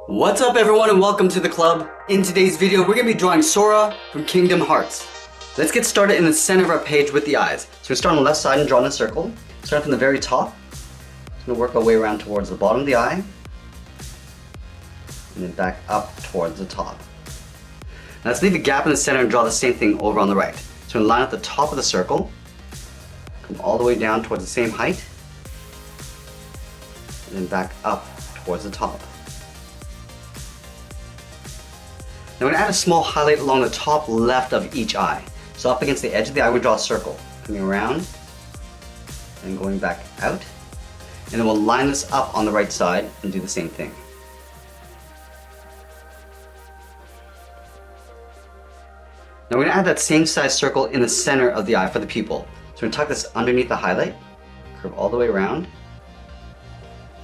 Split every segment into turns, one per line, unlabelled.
What's up everyone and welcome to the club. In today's video we're going to be drawing Sora from Kingdom Hearts. Let's get started in the center of our page with the eyes. So we start on the left side and draw in a circle. Start from the very top. Just going to work our way around towards the bottom of the eye. And then back up towards the top. Now let's leave a gap in the center and draw the same thing over on the right. So we're going to line up the top of the circle. Come all the way down towards the same height. And then back up towards the top. Now we're going to add a small highlight along the top left of each eye. So up against the edge of the eye, we draw a circle. Coming around and going back out. And then we'll line this up on the right side and do the same thing. Now we're going to add that same size circle in the center of the eye for the pupil. So we're going to tuck this underneath the highlight, curve all the way around,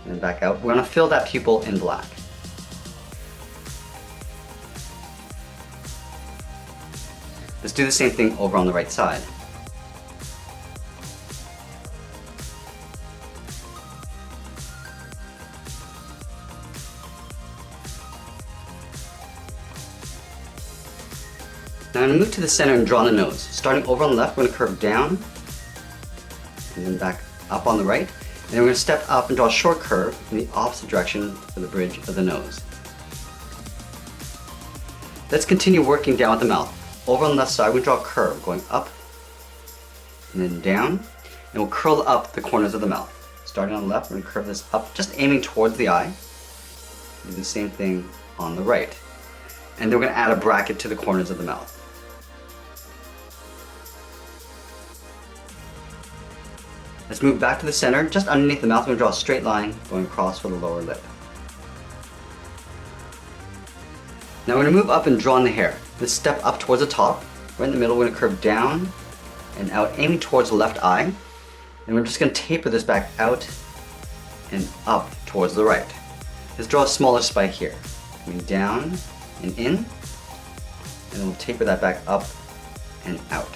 and then back out. We're going to fill that pupil in black. Let's do the same thing over on the right side. Now I'm going to move to the center and draw the nose. Starting over on the left, we're going to curve down and then back up on the right. And then we're going to step up and draw a short curve in the opposite direction for the bridge of the nose. Let's continue working down with the mouth. Over on the left side, we draw a curve going up and then down, and we'll curl up the corners of the mouth. Starting on the left, we're going to curve this up, just aiming towards the eye. Do the same thing on the right. And then we're going to add a bracket to the corners of the mouth. Let's move back to the center, just underneath the mouth, we're going to draw a straight line going across for the lower lip. Now we're going to move up and draw in the hair. Let's step up towards the top. Right in the middle, we're going to curve down and out, aiming towards the left eye. And we're just going to taper this back out and up towards the right. Let's draw a smaller spike here. Coming down and in. And then we'll taper that back up and out.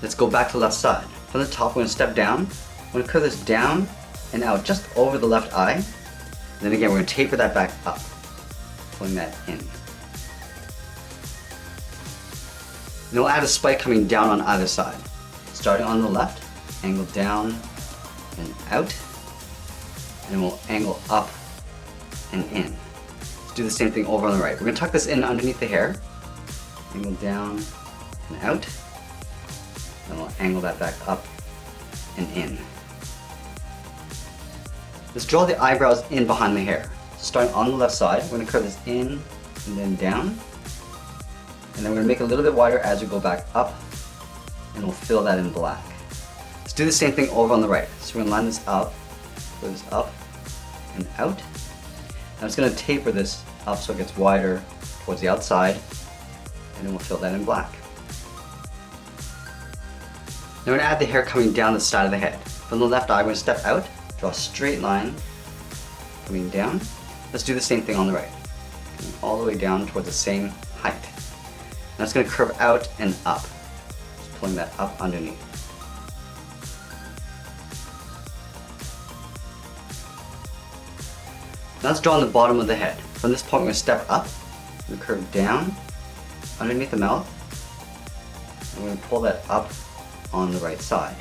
Let's go back to the left side. From the top, we're going to step down. We're going to curve this down and out just over the left eye. And then again, we're going to taper that back up, pulling that in. And we'll add a spike coming down on either side. Starting on the left, angle down and out. And then we'll angle up and in. Let's do the same thing over on the right. We're going to tuck this in underneath the hair. Angle down and out. And we'll angle that back up and in. Let's draw the eyebrows in behind the hair. So starting on the left side, we're going to curve this in and then down. And then we're going to make it a little bit wider as we go back up. And we'll fill that in black. Let's do the same thing over on the right. So we're going to line this up, curve this up and out. And I'm just going to taper this up so it gets wider towards the outside. And then we'll fill that in black. Now we're going to add the hair coming down the side of the head. From the left eye, we're going to step out, draw a straight line coming down. Let's do the same thing on the right. Coming all the way down towards the same height. Now it's going to curve out and up. Just pulling that up underneath. Now let's draw on the bottom of the head. From this point, we're going to step up, we're going to curve down underneath the mouth, and we're going to pull that up on the right side.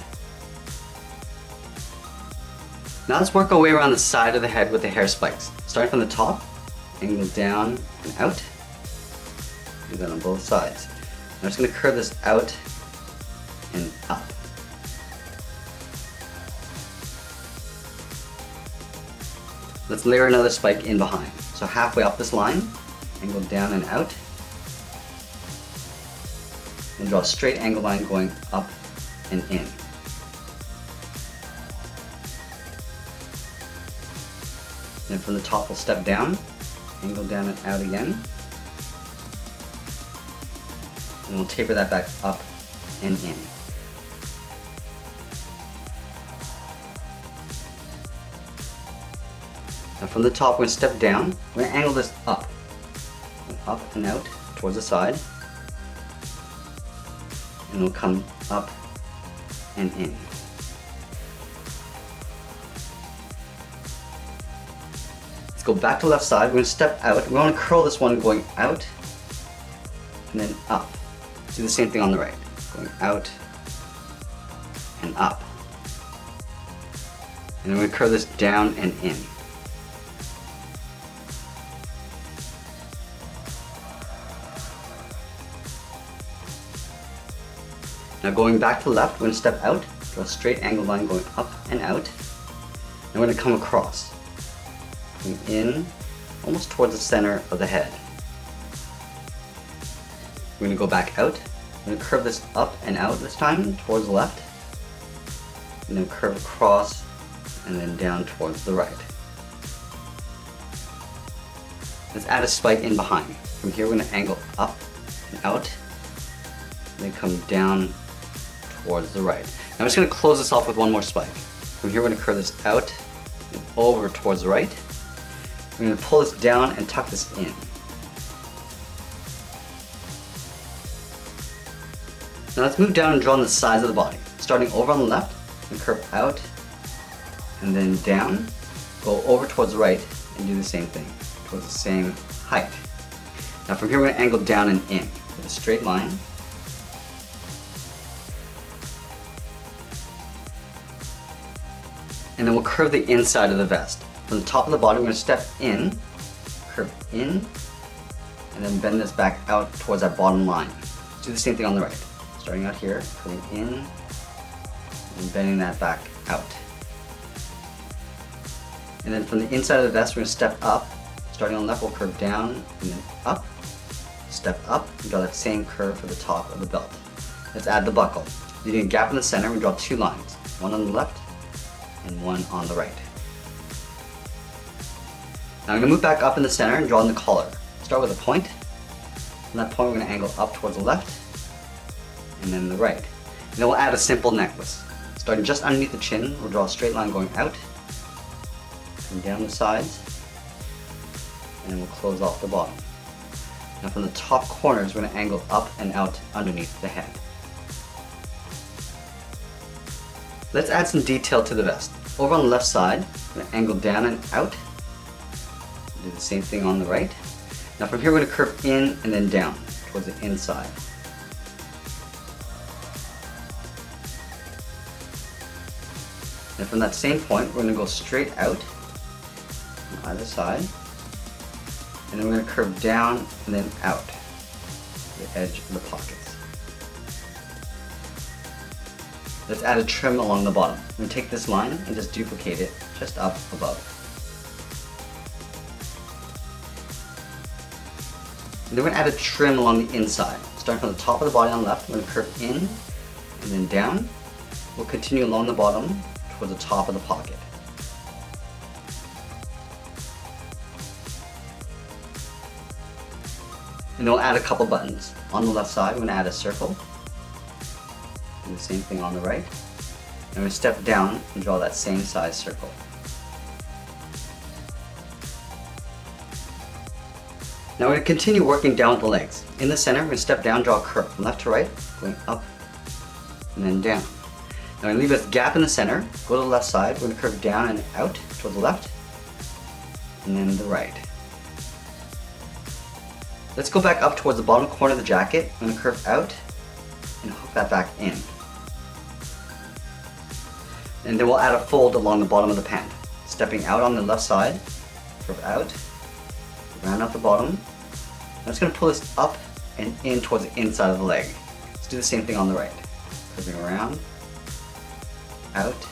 Now let's work our way around the side of the head with the hair spikes. Starting from the top, angle down and out. Do that on both sides. I'm just going to curve this out and up. Let's layer another spike in behind. So halfway up this line, angle down and out. And draw a straight angle line going up and in. Then from the top we'll step down, angle down and out again. And we'll taper that back up and in. Now from the top we're going to step down, we're going to angle this up. Up and out towards the side. And we'll come up and in. go back to left side. We're going to step out. We want to curl this one going out and then up. Do the same thing on the right. Going out and up. And then we're going to curl this down and in. Now going back to left, we're going to step out, draw a straight angled line going up and out. And we're going to come across, going in almost towards the center of the head. We're going to go back out. We're going to curve this up and out this time towards the left. And then curve across and then down towards the right. Let's add a spike in behind. From here we're going to angle up and out. And then come down towards the right. Now I'm just going to close this off with one more spike. From here we're going to curve this out and over towards the right. We're going to pull this down and tuck this in. Now let's move down and draw on the sides of the body. Starting over on the left, and curve out and then down, go over towards the right and do the same thing, towards the same height. Now from here we're going to angle down and in with a straight line. And then we'll curve the inside of the vest. From the top of the body we're going to step in, curve in, and then bend this back out towards that bottom line. Let's do the same thing on the right. Starting out here, curving in, and bending that back out. And then from the inside of the vest we're going to step up. Starting on the left we'll curve down and then up, step up, and draw that same curve for the top of the belt. Let's add the buckle. Leaving a gap in the center, we draw two lines, one on the left and one on the right. Now I'm going to move back up in the center and draw in the collar. Start with a point. From that point we're going to angle up towards the left and then the right. And then we'll add a simple necklace. Starting just underneath the chin, we'll draw a straight line going out, come down the sides, and then we'll close off the bottom. Now from the top corners we're going to angle up and out underneath the head. Let's add some detail to the vest. Over on the left side, we're going to angle down and out. Do the same thing on the right. Now from here we're going to curve in and then down towards the inside. And from that same point we're going to go straight out on either side. And then we're going to curve down and then out to the edge of the pockets. Let's add a trim along the bottom. I'm going to take this line and just duplicate it just up above. And then we're going to add a trim along the inside. Starting from the top of the body on the left, we're going to curve in and then down. We'll continue along the bottom towards the top of the pocket. And then we'll add a couple buttons. On the left side, we're going to add a circle. Do the same thing on the right. And we step down and draw that same size circle. Now we're going to continue working down with the legs. In the center, we're going to step down, draw a curve from left to right, going up and then down. Now we're going to leave a gap in the center, go to the left side, we're going to curve down and out toward the left, and then the right. Let's go back up towards the bottom corner of the jacket. I'm going to curve out and hook that back in. And then we'll add a fold along the bottom of the pant. Stepping out on the left side, curve out, round out the bottom. I'm just going to pull this up and in towards the inside of the leg. Let's do the same thing on the right. Curving around, out,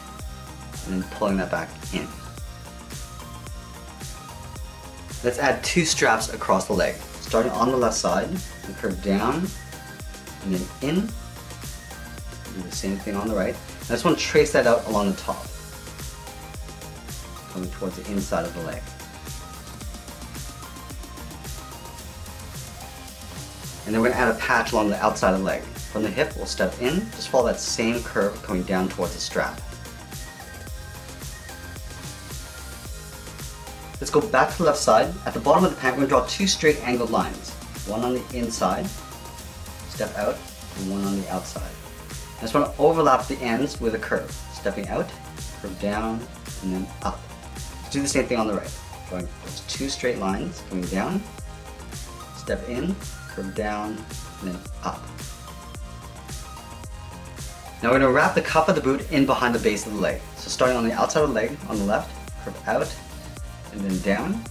and then pulling that back in. Let's add two straps across the leg. Starting on the left side, and curve down, and then in. Do the same thing on the right. I just want to trace that out along the top, coming towards the inside of the leg. And then we're going to add a patch along the outside of the leg. From the hip, we'll step in, just follow that same curve coming down towards the strap. Let's go back to the left side. At the bottom of the pant, we're going to draw two straight angled lines. One on the inside, step out, and one on the outside. I just want to overlap the ends with a curve. Stepping out, curve down, and then up. Let's do the same thing on the right. Drawing those two straight lines, coming down, step in, curve down, and then up. Now we're going to wrap the cuff of the boot in behind the base of the leg. So starting on the outside of the leg, on the left, curve out, and then down.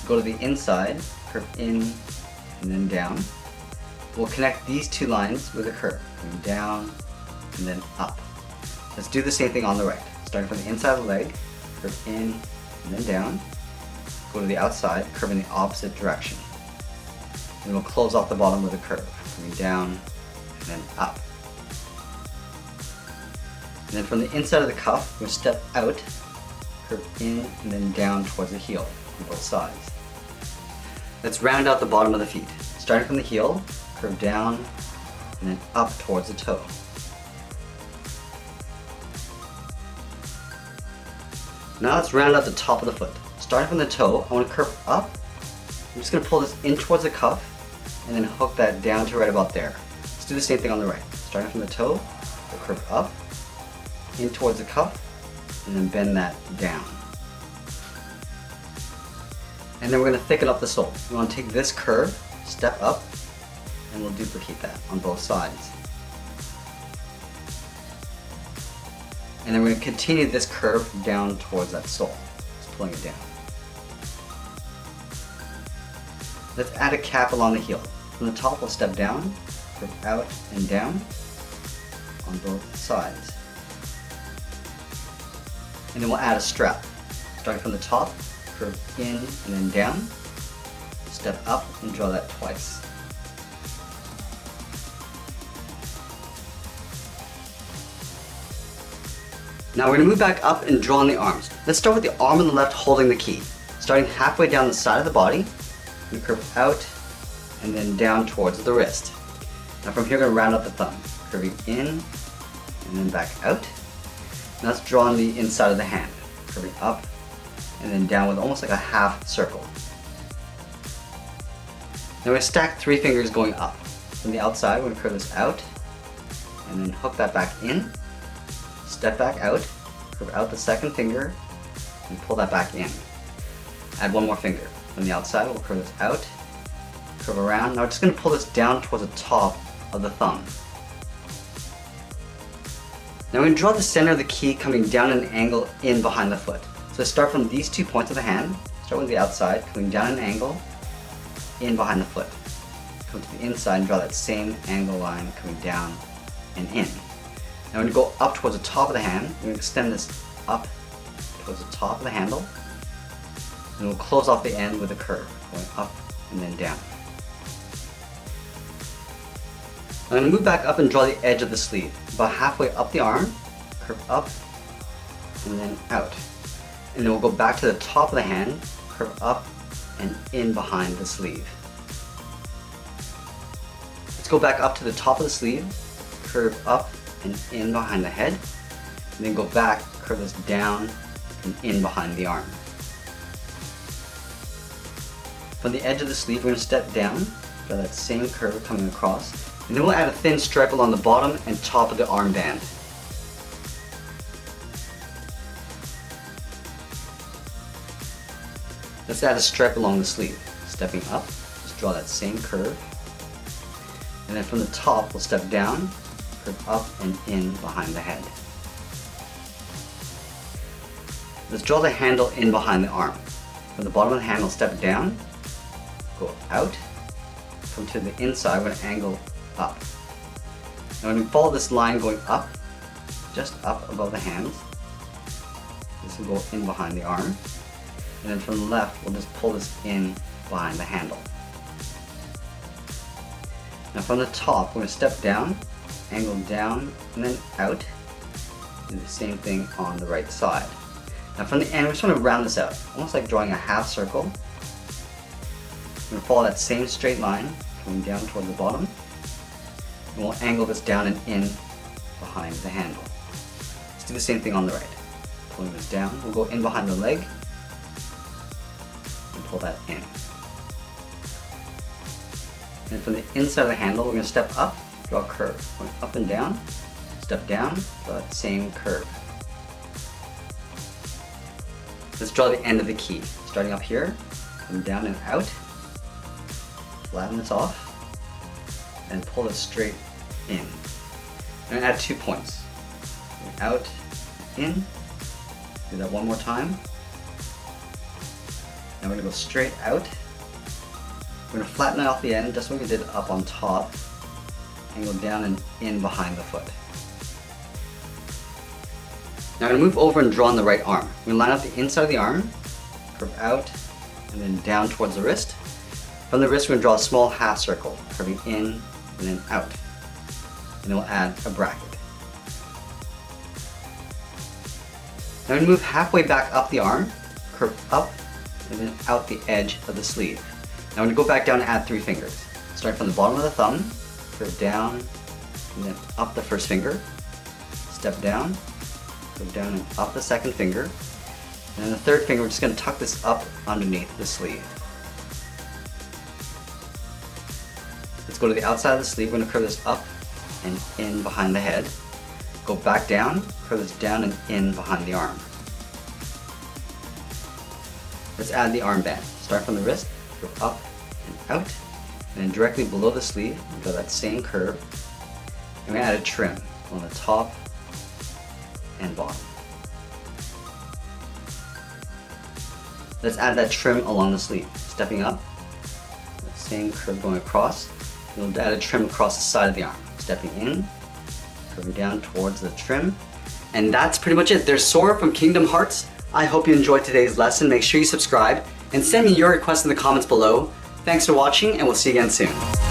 Go to the inside, curve in, and then down. We'll connect these two lines with a curve, going down, and then up. Let's do the same thing on the right. Starting from the inside of the leg, curve in, and then down. Go to the outside, curve in the opposite direction. And we'll close off the bottom with a curve, coming down, and then up. And then from the inside of the cuff, we'll step out, curve in, and then down towards the heel on both sides. Let's round out the bottom of the feet. Starting from the heel, curve down, and then up towards the toe. Now let's round out the top of the foot. Starting from the toe, I want to curve up. I'm just going to pull this in towards the cuff, and then hook that down to right about there. Let's do the same thing on the right. Starting from the toe, we'll curve up, in towards the cuff, and then bend that down. And then we're going to thicken up the sole. We want to take this curve, step up, and we'll duplicate that on both sides. And then we're going to continue this curve down towards that sole, just pulling it down. Let's add a cap along the heel. From the top, we'll step down, curve out and down on both sides. And then we'll add a strap. Starting from the top, curve in and then down, step up and draw that twice. Now we're going to move back up and draw on the arms. Let's start with the arm on the left holding the key. Starting halfway down the side of the body, we curve out and then down towards the wrist. Now from here we're going to round up the thumb, curving in and then back out. Now let's draw on the inside of the hand, curving up and then down with almost like a half circle. Now we're going to stack 3 fingers going up. From the outside, we're going to curve this out and then hook that back in, step back out, curve out the second finger and pull that back in. Add 1 more finger. From the outside, we'll curve this out, curve around. Now we're just going to pull this down towards the top of the thumb. Now we're going to draw the center of the key coming down at an angle in behind the foot. So start from these 2 points of the hand, start with the outside, coming down at an angle, in behind the foot. Come to the inside and draw that same angle line coming down and in. Now we're going to go up towards the top of the hand, we're going to extend this up towards the top of the handle, and we'll close off the end with a curve, going up and then down. I'm going to move back up and draw the edge of the sleeve. About halfway up the arm, curve up, and then out. And then we'll go back to the top of the hand, curve up, and in behind the sleeve. Let's go back up to the top of the sleeve, curve up and in behind the head, and then go back, curve this down, and in behind the arm. From the edge of the sleeve, we're going to step down, draw that same curve coming across, and then we'll add a thin stripe along the bottom and top of the armband. Let's add a stripe along the sleeve. Stepping up, just draw that same curve. And then from the top, we'll step down, curve up and in behind the head. Let's draw the handle in behind the arm. From the bottom of the hand, we'll step down, go out, come to the inside, we're going to angle up. Now when we follow this line going up, just up above the hands, this will go in behind the arm. And then from the left, we'll just pull this in behind the handle. Now from the top, we're going to step down, angle down, and then out. Do the same thing on the right side. Now from the end, we just want to round this out, almost like drawing a half circle. We're going to follow that same straight line, coming down toward the bottom. And we'll angle this down and in behind the handle. Let's do the same thing on the right. Pulling this down, we'll go in behind the leg, and pull that in. And from the inside of the handle, we're going to step up, draw a curve. Going up and down, step down, draw that same curve. Let's draw the end of the key. Starting up here, come down and out, flatten this off, and pull it straight in. I'm going to add 2 points. Out, in, do that one more time. And we're going to go straight out. We're going to flatten off the end just like we did up on top, and go down and in behind the foot. Now I'm going to move over and draw on the right arm. We're going to line up the inside of the arm, curve out, and then down towards the wrist. From the wrist, we're going to draw a small half circle, curving in and then out. And then we'll add a bracket. Now I'm going to move halfway back up the arm, curve up, and then out the edge of the sleeve. Now I'm going to go back down and add 3 fingers. Starting from the bottom of the thumb, curve down, and then up the first finger, step down, go down and up the second finger, and then the third finger, we're just going to tuck this up underneath the sleeve. Let's go to the outside of the sleeve. We're going to curve this up and in behind the head. Go back down, curve this down and in behind the arm. Let's add the armband. Start from the wrist, go up and out, and then directly below the sleeve, go that same curve. And we're going to add a trim on the top and bottom. Let's add that trim along the sleeve. Stepping up, that same curve going across. We'll add a trim across the side of the arm. Stepping in, curving down towards the trim. And that's pretty much it. There's Sora from Kingdom Hearts. I hope you enjoyed today's lesson. Make sure you subscribe and send me your requests in the comments below. Thanks for watching, and we'll see you again soon.